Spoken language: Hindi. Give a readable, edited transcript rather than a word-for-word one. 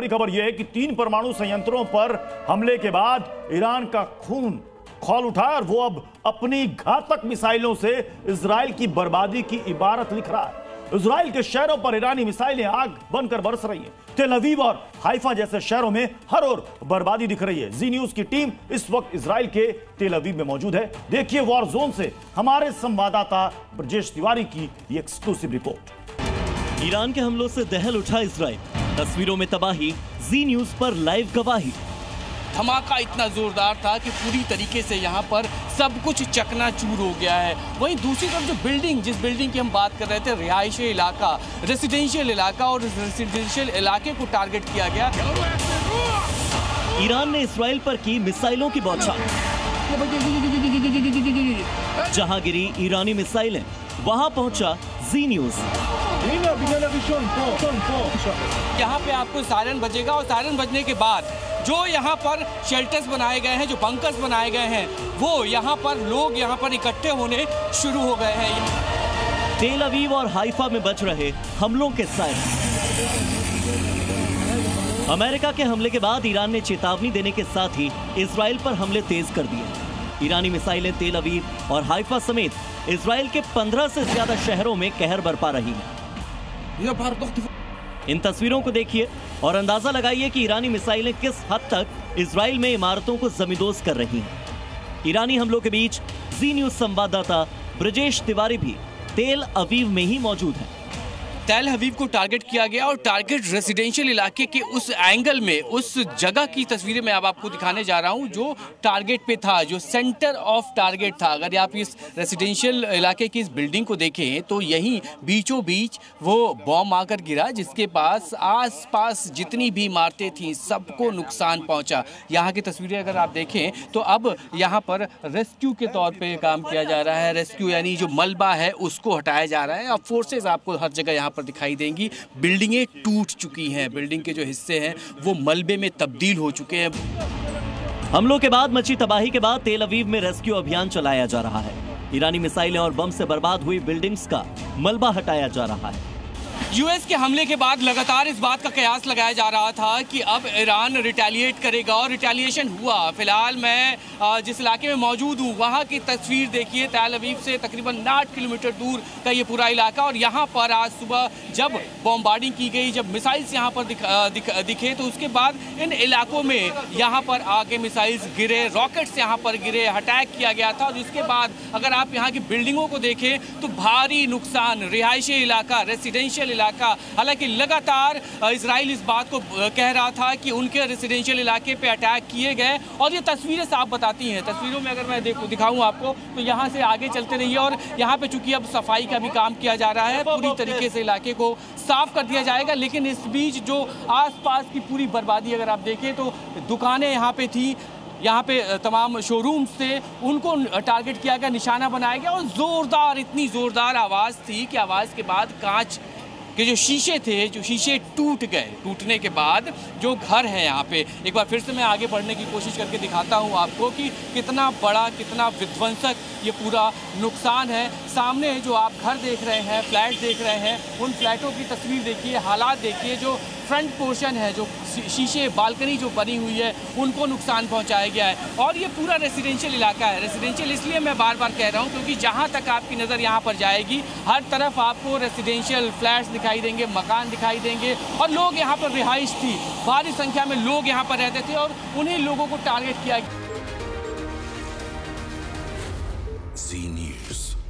बड़ी खबर यह है कि 3 परमाणु संयंत्रों पर हमले के बाद ईरान का खून खौल उठा और वो अब अपनी घातक मिसाइलों से इजराइल की बर्बादी की इबारत लिख रहा है। इजराइल के शहरों पर ईरानी मिसाइलें आग बनकर बरस रही हैं। तेल अवीव और हाइफा जैसे शहरों में हर ओर बर्बादी दिख रही है। जी न्यूज की टीम इस वक्त इजराइल के तेल अवीव में मौजूद है। देखिए वॉर जोन से हमारे संवाददाता ब्रजेश तिवारी की ये एक्सक्लूसिव रिपोर्ट। ईरान के हमलों से दहल उठा इजराइल, तस्वीरों में तबाही, जी न्यूज पर लाइव गवाही। धमाका इतना जोरदार था कि पूरी तरीके से यहाँ पर सब कुछ चकनाचूर हो गया है। वहीं दूसरी तरफ जो बिल्डिंग, जिस बिल्डिंग की हम बात कर रहे थे, रिहायशी इलाका, रेसिडेंशियल इलाका, और रेसिडेंशियल इलाके को टारगेट किया गया। ईरान ने इजराइल पर की मिसाइलों की बौछार। जहां गिरी ईरानी मिसाइलें, वहां पहुंचा जी न्यूज। यहाँ पे आपको सायरन बजेगा और सायरन बजने के बाद जो यहाँ पर शेल्टर्स बनाए गए हैं, जो बंकर्स बनाए गए हैं, वो यहाँ पर लोग यहाँ पर इकट्ठे होने शुरू हो गए हैं। तेल अवीव और हाइफा में बज रहे हमलों के सायरन। अमेरिका के हमले के बाद ईरान ने चेतावनी देने के साथ ही इजराइल पर हमले तेज कर दिए। ईरानी मिसाइलें तेल अवीव और हाइफा समेत इजराइल के 15 से ज्यादा शहरों में कहर बरपा रही हैं। इन तस्वीरों को देखिए और अंदाजा लगाइए कि ईरानी मिसाइलें किस हद तक इजराइल में इमारतों को जमींदोज कर रही हैं। ईरानी हमलों के बीच जी न्यूज संवाददाता ब्रजेश तिवारी भी तेल अवीव में ही मौजूद है। तेल अवीव को टारगेट किया गया और टारगेट रेसिडेंशियल इलाके के उस एंगल में, उस जगह की तस्वीरें मैं अब आपको दिखाने जा रहा हूं जो टारगेट पे था, जो सेंटर ऑफ टारगेट था। अगर आप इस रेसिडेंशियल इलाके की इस बिल्डिंग को देखें तो यहीं बीचों बीच वो बॉम्ब आकर गिरा, जिसके पास आसपास जितनी भी इमारतें थीं सबको नुकसान पहुंचा। यहाँ की तस्वीरें अगर आप देखें तो अब यहाँ पर रेस्क्यू के तौर पर काम किया जा रहा है। रेस्क्यू यानी जो मलबा है उसको हटाया जा रहा है। अब फोर्सेज आपको हर जगह यहाँ पर दिखाई देंगी। बिल्डिंगें टूट चुकी हैं, बिल्डिंग के जो हिस्से हैं वो मलबे में तब्दील हो चुके हैं। हमलों के बाद मची तबाही के बाद तेल अवीव में रेस्क्यू अभियान चलाया जा रहा है। ईरानी मिसाइलें और बम से बर्बाद हुई बिल्डिंग्स का मलबा हटाया जा रहा है। यूएस के हमले के बाद लगातार इस बात का कयास लगाया जा रहा था कि अब ईरान रिटेलिएट करेगा और रिटेलिएशन हुआ। फिलहाल मैं जिस इलाके में मौजूद हूँ वहाँ की तस्वीर देखिए। तेल अवीव से तकरीबन 8 किलोमीटर दूर का ये पूरा इलाका, और यहाँ पर आज सुबह जब बॉम्बार्डिंग की गई, जब मिसाइल्स यहाँ पर दिखे तो उसके बाद इन इलाकों में यहाँ पर आके मिसाइल्स गिरे, रॉकेट्स यहाँ पर गिरे, अटैक किया गया था। और उसके बाद अगर आप यहाँ की बिल्डिंगों को देखें तो भारी नुकसान, रिहायशी इलाका, रेसिडेंशियल इलाका। हालांकि लगातार इजराइल इस बात को कह रहा था कि उनके रेसिडेंशियल इलाके पे अटैक किए गए, और ये तस्वीरें साफ बताती हैं। तस्वीरों में अगर मैं दिखाऊं आपको तो यहाँ से आगे चलते रहिए, और यहाँ पे चूंकि अब सफाई का भी काम किया जा रहा है, पूरी तरीके से इलाके को साफ कर दिया जाएगा। लेकिन इस बीच जो आसपास की पूरी बर्बादी अगर आप देखें तो दुकानें यहाँ पे थी, यहाँ पे तमाम शोरूम्स थे, उनको टारगेट किया गया, निशाना बनाया गया, और जोरदार, इतनी जोरदार आवाज़ थी कि आवाज़ के बाद कांच कि जो शीशे थे, जो शीशे टूट गए। टूटने के बाद जो घर है यहाँ पे, एक बार फिर से मैं आगे बढ़ने की कोशिश करके दिखाता हूँ आपको कि कितना बड़ा, कितना विध्वंसक ये पूरा नुकसान है। सामने जो आप घर देख रहे हैं, फ्लैट देख रहे हैं, उन फ्लैटों की तस्वीर देखिए, हालात देखिए। जो फ्रंट पोर्शन है, जो शीशे, बालकनी जो बनी हुई है, उनको नुकसान पहुंचाया गया है। और ये पूरा रेसिडेंशियल इलाका है। रेसिडेंशियल इसलिए मैं बार बार कह रहा हूं क्योंकि जहां तक आपकी नज़र यहाँ पर जाएगी, हर तरफ आपको रेसिडेंशियल फ्लैट्स दिखाई देंगे, मकान दिखाई देंगे, और लोग यहाँ पर रिहाइश थी, भारी संख्या में लोग यहाँ पर रहते थे, और उन्हीं लोगों को टारगेट किया गया। जी न्यूज़।